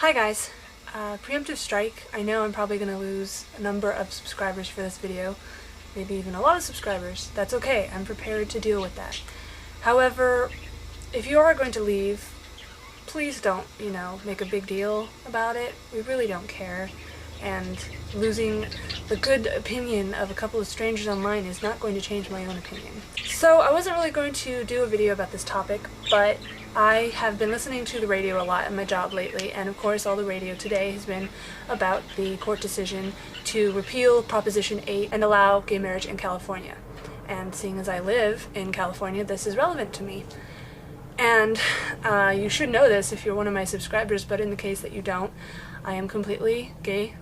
Hi guys, preemptive strike. I know I'm probably going to lose a number of subscribers for this video, maybe even a lot of subscribers. That's okay, I'm prepared to deal with that. However, if you are going to leave, please don't, make a big deal about it. We really don't care, and losing the good opinion of a couple of strangers online is not going to change my own opinion. So I wasn't really going to do a video about this topic, but I have been listening to the radio a lot in my job lately, and of course all the radio today has been about the court decision to repeal Proposition 8 and allow gay marriage in California. And seeing as I live in California, this is relevant to me. And you should know this if you're one of my subscribers, but in the case that you don't, I am completely gay,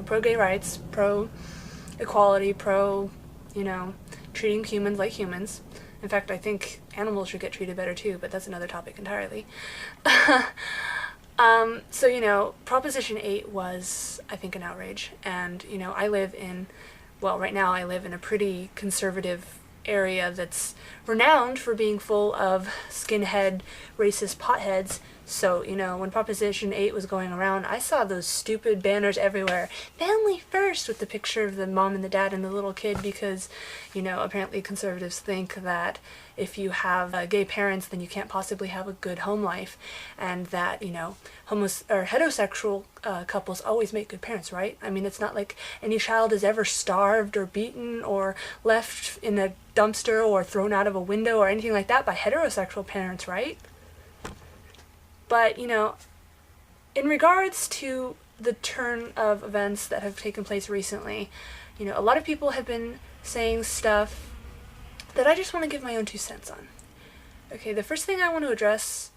pro-gay rights, pro-equality, treating humans like humans. In fact, I think animals should get treated better too, but that's another topic entirely. So, Proposition 8 was, I think, an outrage. And, I live in, right now I live in a pretty conservative area that's renowned for being full of skinhead, racist potheads. So, when Proposition 8 was going around, I saw those stupid banners everywhere. Family first, with the picture of the mom and the dad and the little kid, because, apparently conservatives think that if you have gay parents, then you can't possibly have a good home life, and that, heterosexual couples always make good parents, right? I mean, it's not like any child is ever starved or beaten or left in a dumpster or thrown out of a window or anything like that by heterosexual parents, right? But, in regards to the turn of events that have taken place recently, a lot of people have been saying stuff that I just want to give my own 2 cents on. Okay, the first thing I want to address,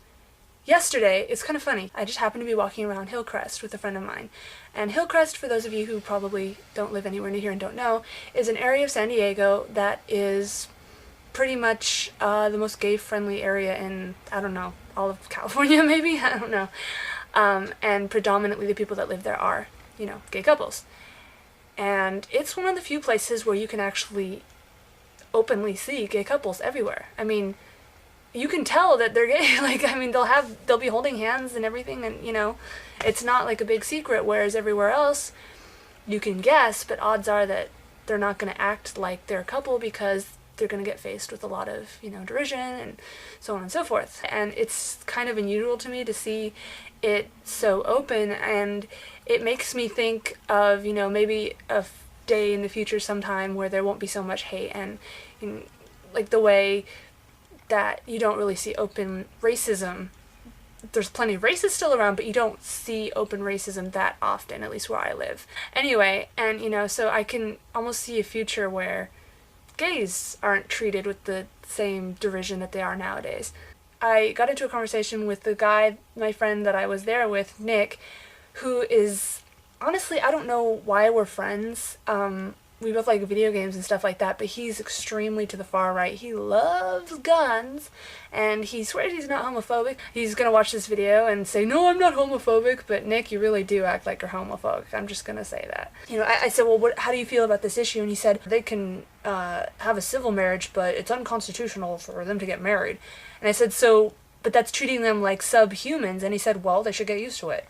yesterday, it's kind of funny. I just happened to be walking around Hillcrest with a friend of mine. And Hillcrest, for those of you who probably don't live anywhere near here and don't know, is an area of San Diego that is pretty much the most gay-friendly area in, I don't know, all of California, maybe? I don't know. And predominantly the people that live there are, gay couples. And it's one of the few places where you can actually openly see gay couples everywhere. I mean, you can tell that they're gay. They'll be holding hands and everything, and, it's not like a big secret, whereas everywhere else, you can guess, but odds are that they're not going to act like they're a couple because they're going to get faced with a lot of, derision and so on and so forth. And it's kind of unusual to me to see it so open, and it makes me think of, maybe a day in the future sometime where there won't be so much hate, and like the way that you don't really see open racism. There's plenty of racists still around, but you don't see open racism that often, at least where I live. Anyway, and so I can almost see a future where gays aren't treated with the same derision that they are nowadays. I got into a conversation with the guy, my friend that I was there with, Nick, who is, honestly, I don't know why we're friends. We both like video games and stuff like that, but he's extremely to the far right. He loves guns, and he swears he's not homophobic. He's gonna watch this video and say, no, I'm not homophobic, but Nick, you really do act like you're homophobic. I'm just gonna say that. I said, well, how do you feel about this issue? And he said, they can have a civil marriage, but it's unconstitutional for them to get married. And I said, but that's treating them like subhumans. And he said, well, they should get used to it.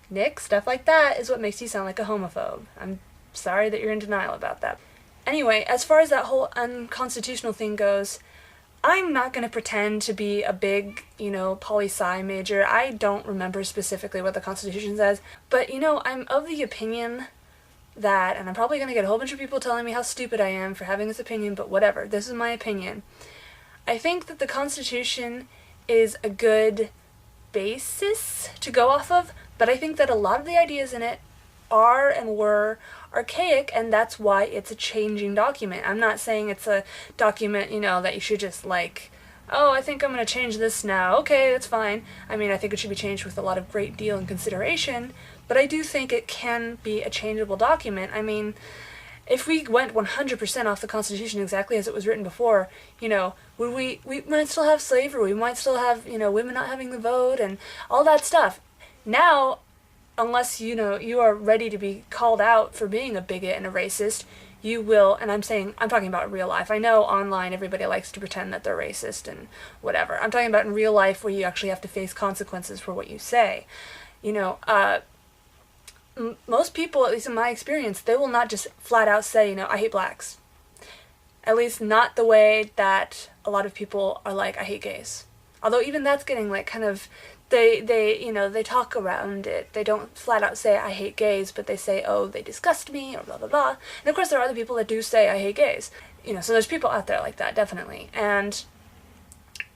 Nick, stuff like that is what makes you sound like a homophobe. I'm sorry that you're in denial about that. Anyway, as far as that whole unconstitutional thing goes, I'm not going to pretend to be a big, poli-sci major. I don't remember specifically what the Constitution says, but, I'm of the opinion that, and I'm probably going to get a whole bunch of people telling me how stupid I am for having this opinion, but whatever, this is my opinion. I think that the Constitution is a good basis to go off of, but I think that a lot of the ideas in it are and were archaic, and that's why it's a changing document. I'm not saying it's a document, that you should just oh, I think I'm going to change this now. Okay, that's fine. I mean, I think it should be changed with a lot of great deal and consideration, but I do think it can be a changeable document. I mean, if we went 100% off the Constitution exactly as it was written before, would we might still have slavery, we might still have, women not having the vote and all that stuff. Now, unless, you are ready to be called out for being a bigot and a racist, you will, and I'm talking about real life. I know online everybody likes to pretend that they're racist and whatever. I'm talking about in real life where you actually have to face consequences for what you say. You know, most people, at least in my experience, they will not just flat out say, you know, I hate blacks. At least not the way that a lot of people are like, I hate gays. Although even that's getting like kind of, they talk around it. They don't flat out say, I hate gays, but they say, oh, they disgust me, or blah, blah, blah. And of course there are other people that do say, I hate gays. You know, so there's people out there like that, definitely. And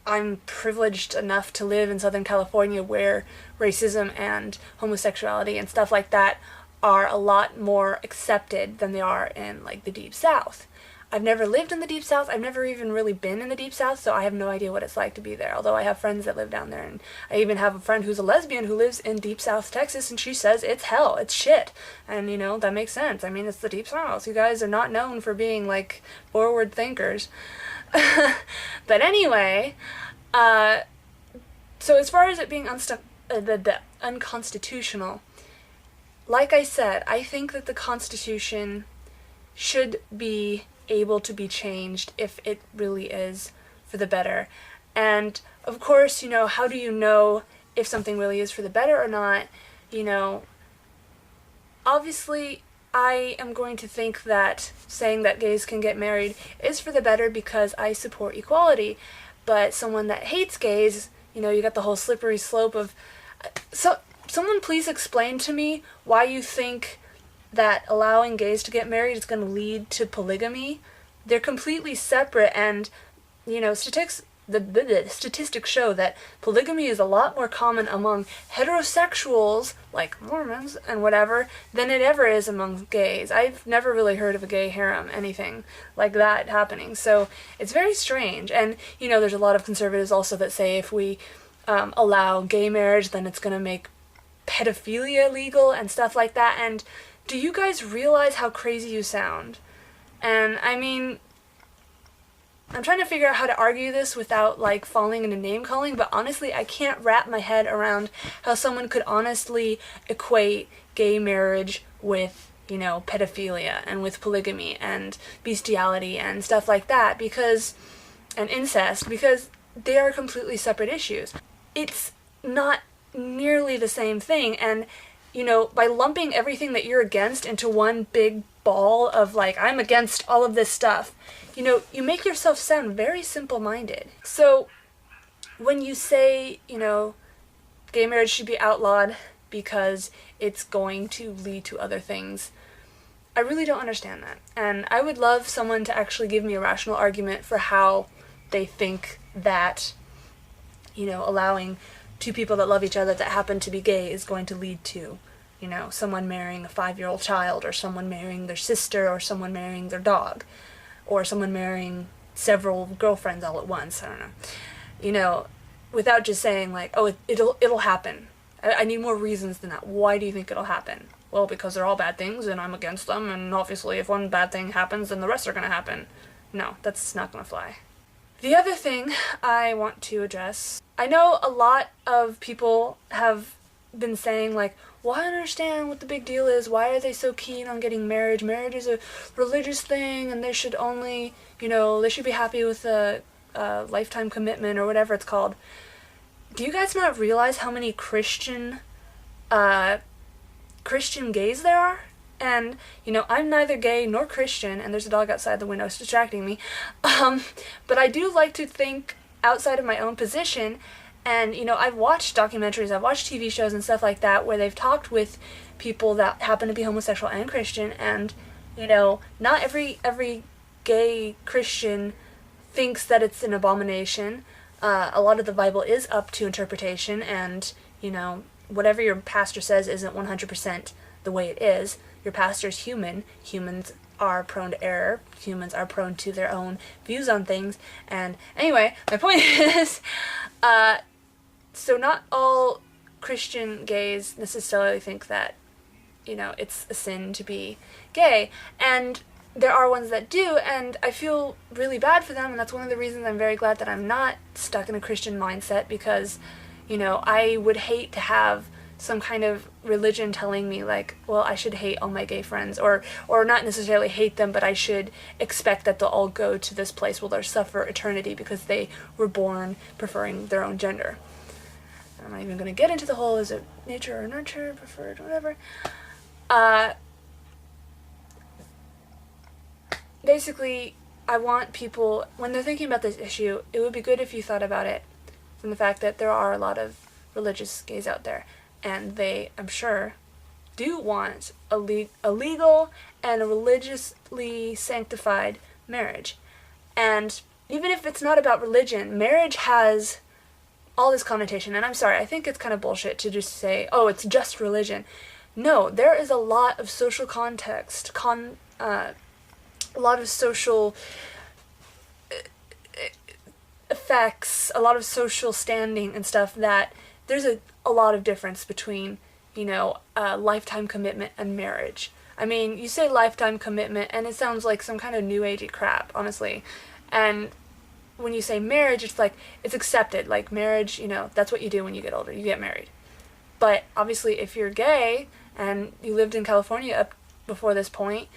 I'm privileged enough to live in Southern California where racism and homosexuality and stuff like that are a lot more accepted than they are in, like, the Deep South. I've never lived in the Deep South. I've never even really been in the Deep South, so I have no idea what it's like to be there, although I have friends that live down there, and I even have a friend who's a lesbian who lives in Deep South Texas, and she says it's hell, it's shit, and, you know, that makes sense. I mean, it's the Deep South. You guys are not known for being, like, forward thinkers. But anyway, so as far as it being unconstitutional, like I said, I think that the Constitution should be able to be changed if it really is for the better. And of course, you know, how do you know if something really is for the better or not? You know, obviously I am going to think that saying that gays can get married is for the better because I support equality. But someone that hates gays, you know, you got the whole slippery slope of... someone please explain to me why you think that allowing gays to get married is going to lead to polygamy. They're completely separate, and, you know, the statistics show that polygamy is a lot more common among heterosexuals, like Mormons and whatever, than it ever is among gays. I've never really heard of a gay harem, anything like that happening, so it's very strange. And, you know, there's a lot of conservatives also that say if we allow gay marriage, then it's going to make pedophilia legal and stuff like that, and do you guys realize how crazy you sound? And, I mean, I'm trying to figure out how to argue this without, like, falling into name-calling, but honestly, I can't wrap my head around how someone could honestly equate gay marriage with, you know, pedophilia and with polygamy and bestiality and stuff like that, and incest, because they are completely separate issues. It's not nearly the same thing, and, you know, by lumping everything that you're against into one big ball of, like, I'm against all of this stuff, you know, you make yourself sound very simple-minded. So, when you say, you know, gay marriage should be outlawed because it's going to lead to other things, I really don't understand that. And I would love someone to actually give me a rational argument for how they think that, you know, allowing two people that love each other that happen to be gay is going to lead to, you know, someone marrying a 5-year-old child, or someone marrying their sister, or someone marrying their dog, or someone marrying several girlfriends all at once. I don't know. You know, without just saying, like, oh, it'll happen. I need more reasons than that. Why do you think it'll happen? Well, because they're all bad things, and I'm against them, and obviously if one bad thing happens, then the rest are going to happen. No, that's not going to fly. The other thing I want to address, I know a lot of people have been saying, like, well, I don't understand what the big deal is. Why are they so keen on getting married? Marriage is a religious thing, and they should only, you know, they should be happy with a lifetime commitment, or whatever it's called. Do you guys not realize how many Christian gays there are? And, you know, I'm neither gay nor Christian, and there's a dog outside the window, it's distracting me. But I do like to think outside of my own position, and, you know, I've watched documentaries, I've watched TV shows and stuff like that, where they've talked with people that happen to be homosexual and Christian, and, you know, not every gay Christian thinks that it's an abomination. A lot of the Bible is up to interpretation, and, you know, whatever your pastor says isn't 100% the way it is. Your pastor's human. Humans are prone to error. Humans are prone to their own views on things. And anyway, my point is, so not all Christian gays necessarily think that, you know, it's a sin to be gay. And there are ones that do, and I feel really bad for them, and that's one of the reasons I'm very glad that I'm not stuck in a Christian mindset, because, you know, I would hate to have some kind of religion telling me, like, well, I should hate all my gay friends, or not necessarily hate them, but I should expect that they'll all go to this place where they'll suffer eternity because they were born preferring their own gender. I'm not even going to get into the whole, is it nature or nurture, preferred, whatever. Basically, I want people, when they're thinking about this issue, it would be good if you thought about it from the fact that there are a lot of religious gays out there, and they, I'm sure, do want a legal and a religiously sanctified marriage. And even if it's not about religion, marriage has all this connotation, and I'm sorry, I think it's kind of bullshit to just say, oh, it's just religion. No, there is a lot of social context, a lot of social effects, a lot of social standing and stuff that there's a lot of difference between, lifetime commitment and marriage. I mean, you say lifetime commitment and it sounds like some kind of new agey crap, honestly. And when you say marriage, it's like, it's accepted. Like marriage, that's what you do when you get older. You get married. But obviously if you're gay and you lived in California up before this point,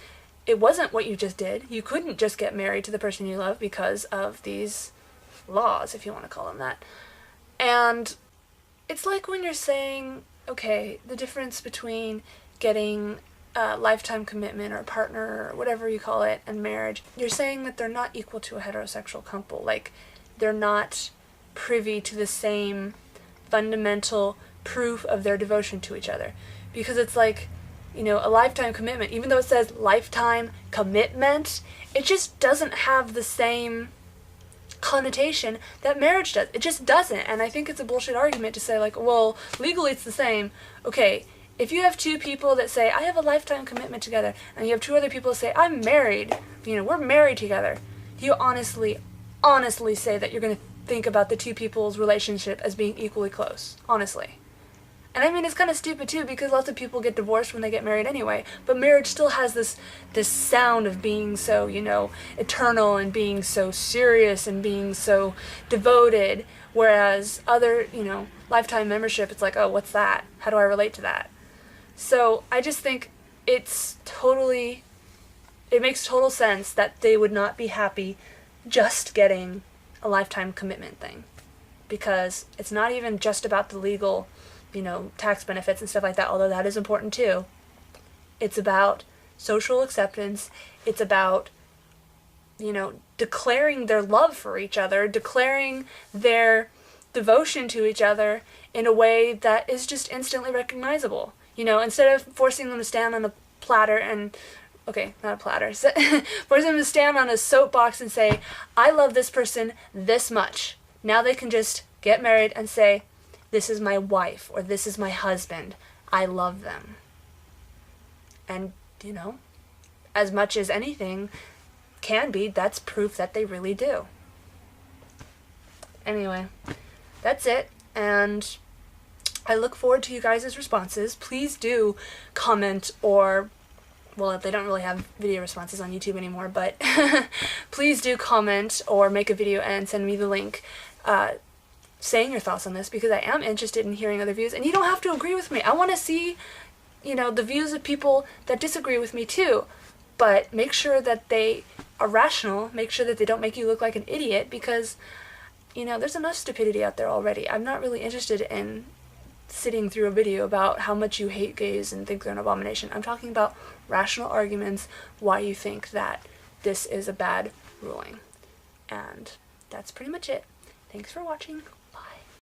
it wasn't what you just did. You couldn't just get married to the person you love because of these laws, if you want to call them that. And it's like when you're saying, okay, the difference between getting a lifetime commitment or partner or whatever you call it and marriage, you're saying that they're not equal to a heterosexual couple. Like, they're not privy to the same fundamental proof of their devotion to each other. Because it's like, a lifetime commitment, even though it says lifetime commitment, it just doesn't have the same connotation that marriage does. It just doesn't. And I think it's a bullshit argument to say, like, well, legally it's the same. Okay, if you have two people that say, I have a lifetime commitment together, and you have two other people that say, I'm married, we're married together, do you honestly say that you're going to think about the two people's relationship as being equally close? Honestly. And I mean, it's kind of stupid too, because lots of people get divorced when they get married anyway, but marriage still has this sound of being so, eternal and being so serious and being so devoted, whereas other, lifetime membership, it's like, oh, what's that? How do I relate to that? So I just think it makes total sense that they would not be happy just getting a lifetime commitment thing, because it's not even just about the legal, tax benefits and stuff like that, although that is important too. It's about social acceptance. It's about, declaring their love for each other, declaring their devotion to each other in a way that is just instantly recognizable. Instead of forcing them to stand on a platter and, okay, not a platter, forcing them to stand on a soapbox and say, I love this person this much. Now they can just get married and say, this is my wife, or this is my husband. I love them. And, as much as anything can be, that's proof that they really do. Anyway, that's it, and I look forward to you guys' responses. Please do comment, or, well, they don't really have video responses on YouTube anymore, but please do comment or make a video and send me the link saying your thoughts on this, because I am interested in hearing other views, and you don't have to agree with me. I want to see, the views of people that disagree with me too, but make sure that they are rational, make sure that they don't make you look like an idiot, because, there's enough stupidity out there already. I'm not really interested in sitting through a video about how much you hate gays and think they're an abomination. I'm talking about rational arguments why you think that this is a bad ruling. And that's pretty much it. Thanks for watching.